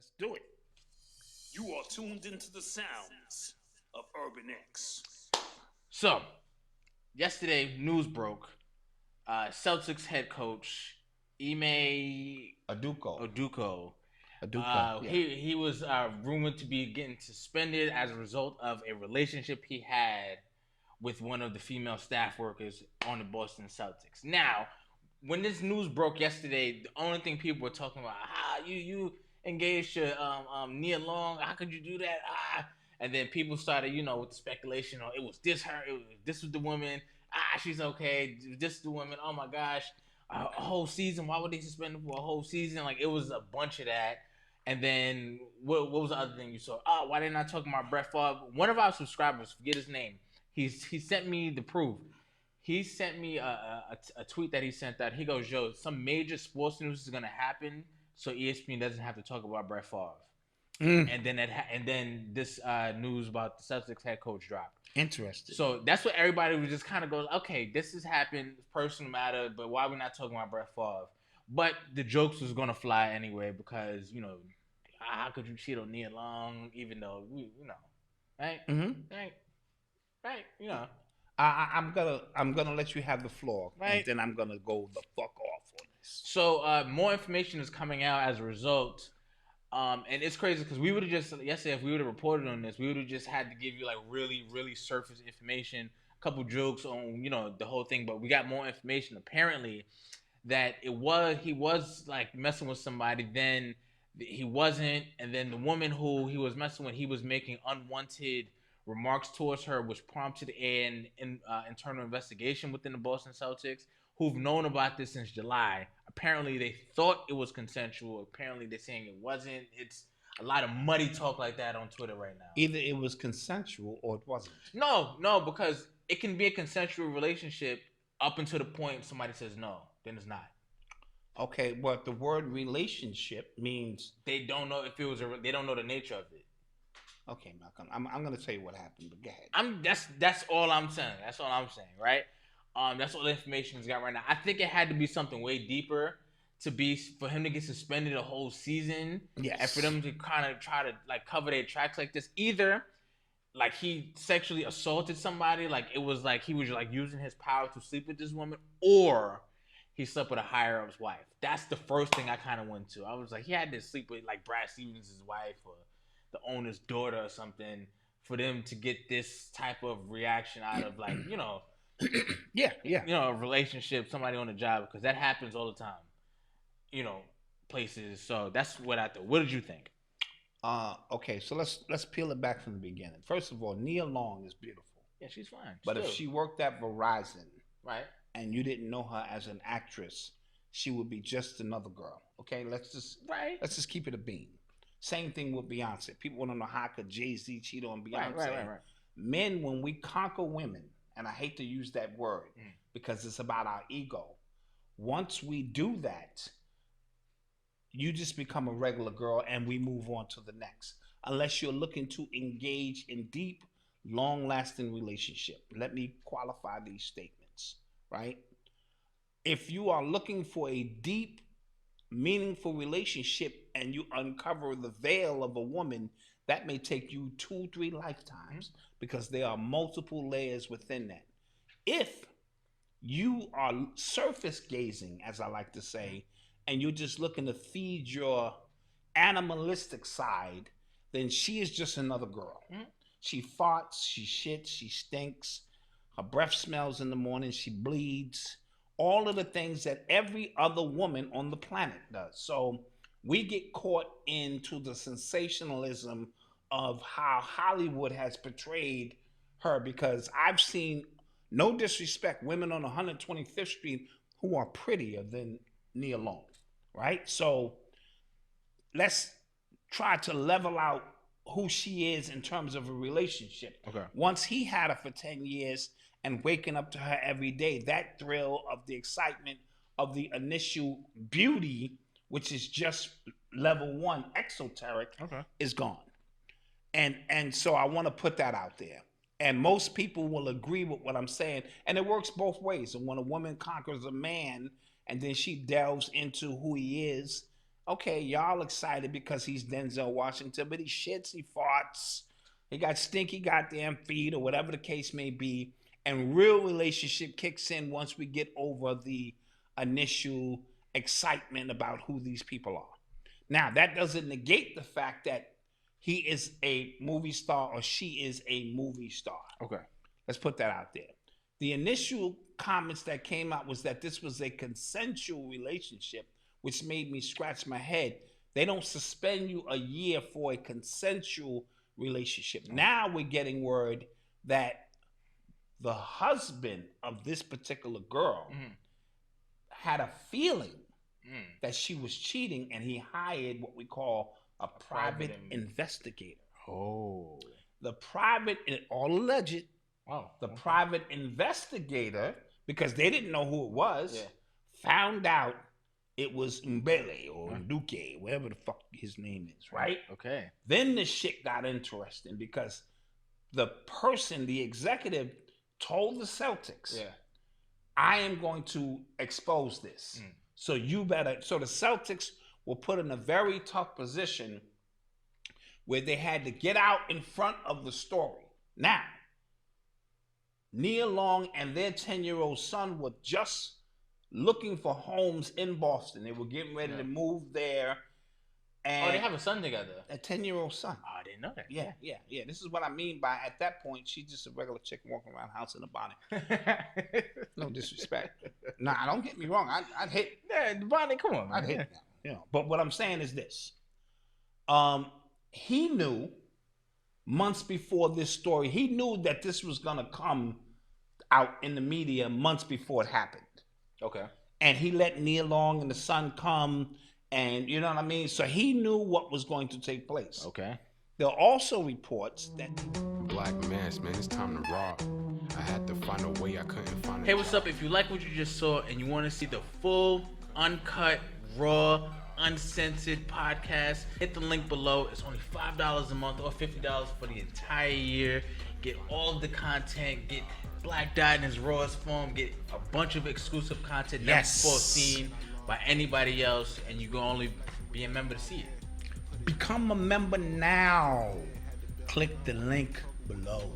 Let's do it. You are tuned into the sounds of UrbanX. So, yesterday, news broke. Celtics head coach Ime Aduko. Oduko. Aduka. Yeah. He was rumored to be getting suspended as a result of a relationship he had with one of the female staff workers on the Boston Celtics. Now, when this news broke yesterday, the only thing people were talking about, you engaged to Nia Long, how could you do that? And then people started, with the speculation, it was this was the woman, she's okay, this is the woman, oh my gosh, a whole season, why would they suspend her for a whole season? Like, it was a bunch of that. And then what was the other thing you saw? Why didn't I talk about Brett Favre? One of our subscribers, forget his name, he sent me the proof. He sent me a tweet that he sent out. He goes, "Yo, some major sports news is gonna happen, so ESPN doesn't have to talk about Brett Favre." And then this news about the Celtics head coach dropped. Interesting. So that's what everybody was just kind of going, okay, this has happened, personal matter, but why are we not talking about Brett Favre? But the jokes was gonna fly anyway because how could you cheat on Nia Long even though right, right, right, I'm gonna let you have the floor, right. and then I'm gonna go the fuck off on this. So more information is coming out as a result. And it's crazy because we would have just yesterday, if we would have reported on this, we would have just had to give you like really, really surface information, a couple jokes on the whole thing. But we got more information apparently that he was like messing with somebody, then he wasn't, and then the woman who he was messing with, he was making unwanted remarks towards her, which prompted an internal investigation within the Boston Celtics, who've known about this since July. Apparently, they thought it was consensual. Apparently, they're saying it wasn't. It's a lot of muddy talk like that on Twitter right now. Either it was consensual or it wasn't. No, because it can be a consensual relationship up until the point somebody says no, then it's not. Okay, but the word relationship means they don't know if it was they don't know the nature of it. Okay, Malcolm, I'm going to tell you what happened, but go ahead. That's all I'm saying. That's all I'm saying, right? That's all the information he's got right now. I think it had to be something way deeper for him to get suspended a whole season. Yes. And for them to kind of try to like cover their tracks like this. Either like he sexually assaulted somebody, like it was like he was like using his power to sleep with this woman, or he slept with a higher up's wife. That's the first thing I kind of went to. I was like, he had to sleep with like Brad Stevens' wife or the owner's daughter or something for them to get this type of reaction out of like yeah a relationship, somebody on the job, because that happens all the time, places. So that's what I thought. What did you think? Okay, so let's peel it back from the beginning. First of all, Nia Long is beautiful. Yeah, she's fine. But if she worked at Verizon, right, and you didn't know her as an actress, she would be just another girl. Okay, let's just keep it a beam. Same thing with Beyonce. People want to know how could Jay-Z cheat on Beyonce. Right. Men, when we conquer women, and I hate to use that word because it's about our ego. Once we do that, you just become a regular girl and we move on to the next. Unless you're looking to engage in deep, long-lasting relationship. Let me qualify these statements, right? If you are looking for a deep, meaningful relationship and you uncover the veil of a woman, that may take you 2-3 lifetimes because there are multiple layers within that. If you are surface gazing, as I like to say, and you're just looking to feed your animalistic side, then she is just another girl. She farts, she shits, she stinks, her breath smells in the morning, she bleeds, all of the things that every other woman on the planet does. So we get caught into the sensationalism of how Hollywood has portrayed her, because I've seen, no disrespect, women on 125th Street who are prettier than Nia Long, right? So let's try to level out who she is in terms of a relationship. Okay. Once he had her for 10 years and waking up to her every day, that thrill of the excitement of the initial beauty, which is just level one, exoteric, is gone. And so I want to put that out there. And most people will agree with what I'm saying. And it works both ways. And when a woman conquers a man and then she delves into who he is Okay, y'all excited because he's Denzel Washington, but he shits, he farts, he got stinky goddamn feet, or whatever the case may be. And real relationship kicks in once we get over the initial excitement about who these people are. Now, that doesn't negate the fact that he is a movie star or she is a movie star. Okay. Let's put that out there. The initial comments that came out was that this was a consensual relationship, which made me scratch my head. They don't suspend you a year for a consensual relationship. Now we're getting word that the husband of this particular girl had a feeling that she was cheating, and he hired what we call a private investigator. Oh. The private, all alleged, the okay. private investigator, because they didn't know who it was, found out it was Mbele or Nduke, whatever the fuck his name is, right? Okay. Then the shit got interesting because the person, the executive, told the Celtics, I am going to expose this. So you better, so the Celtics were put in a very tough position where they had to get out in front of the story. Now, Nia Long and their 10-year-old son were just looking for homes in Boston. They were getting ready to move there. And they have a son together. A 10-year-old son. Oh, I didn't know that. Yeah. This is what I mean by, at that point, she's just a regular chick walking around the house in a bonnet. No disrespect. Nah, don't get me wrong. I'd hit. Yeah, the bonnet, come on. I'd hit that. You know, but what I'm saying is this. He knew months before this story, he knew that this was going to come out in the media months before it happened. Okay. And he let Nia Long and the son come, and you know what I mean? So he knew what was going to take place. Okay. There are also reports that Black Mass, man, it's time to rob. I had to find a way, I couldn't find it. Hey, what's up? If you like what you just saw and you want to see the full, uncut, raw, uncensored podcast, hit the link below. It's only $5 a month or $50 for the entire year. Get all of the content, get Black Dot in his rawest form, get a bunch of exclusive content never before seen by anybody else, and you can only be a member to see it. Become a member now. Click the link below.